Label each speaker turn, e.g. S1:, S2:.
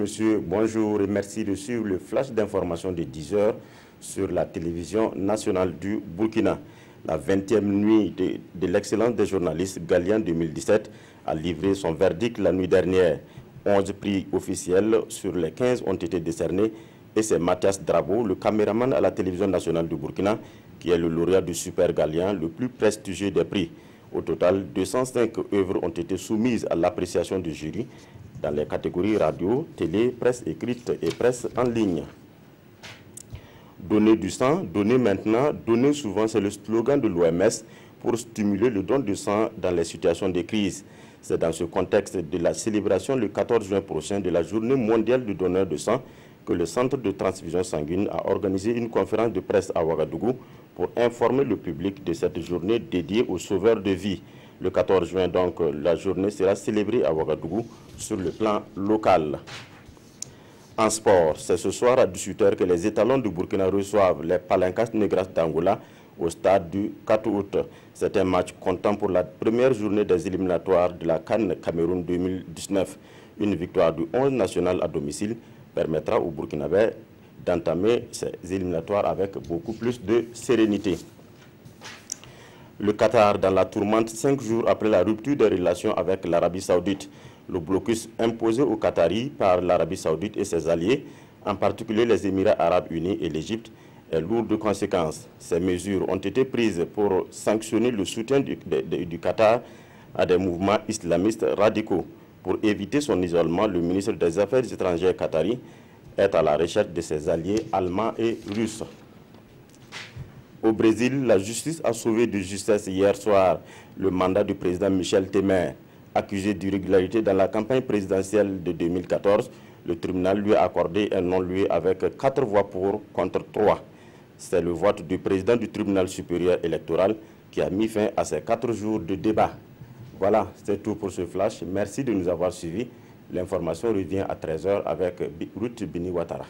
S1: messieurs, bonjour et merci de suivre le flash d'information de 10 heures sur la télévision nationale du Burkina. La 20e nuit de l'excellence des journalistes Gallian 2017 a livré son verdict la nuit dernière. 11 prix officiels sur les 15 ont été décernés et c'est Mathias Drabo, le caméraman à la télévision nationale du Burkina, qui est le lauréat du Super Gallian, le plus prestigieux des prix. Au total, 205 œuvres ont été soumises à l'appréciation du jury dans les catégories radio, télé, presse écrite et presse en ligne. Donner du sang, donner maintenant, donner souvent, c'est le slogan de l'OMS pour stimuler le don de sang dans les situations de crise. C'est dans ce contexte de la célébration le 14 juin prochain de la Journée mondiale du donneur de sang que le Centre de transfusion sanguine a organisé une conférence de presse à Ouagadougou pour informer le public de cette journée dédiée aux sauveurs de vie. Le 14 juin, donc, la journée sera célébrée à Ouagadougou sur le plan local. En sport, c'est ce soir à 18h que les étalons du Burkina reçoivent les Palancas Negras d'Angola au stade du 4 août. C'est un match comptant pour la première journée des éliminatoires de la CAN Cameroun 2019. Une victoire du 11 national à domicile permettra aux Burkinabés d'entamer ces éliminatoires avec beaucoup plus de sérénité. Le Qatar dans la tourmente 5 jours après la rupture des relations avec l'Arabie Saoudite. Le blocus imposé aux Qataris par l'Arabie Saoudite et ses alliés, en particulier les Émirats arabes unis et l'Égypte, est lourd de conséquences. Ces mesures ont été prises pour sanctionner le soutien du Qatar à des mouvements islamistes radicaux. Pour éviter son isolement, le ministre des Affaires étrangères qatari est à la recherche de ses alliés allemands et russes. Au Brésil, la justice a sauvé de justesse hier soir le mandat du président Michel Temer. Accusé d'irrégularité dans la campagne présidentielle de 2014, le tribunal lui a accordé un non-lieu avec 4 voix pour contre 3. C'est le vote du président du tribunal supérieur électoral qui a mis fin à ces 4 jours de débat. Voilà, c'est tout pour ce flash. Merci de nous avoir suivis. L'information revient à 13h avec Ruth Bini Ouattara.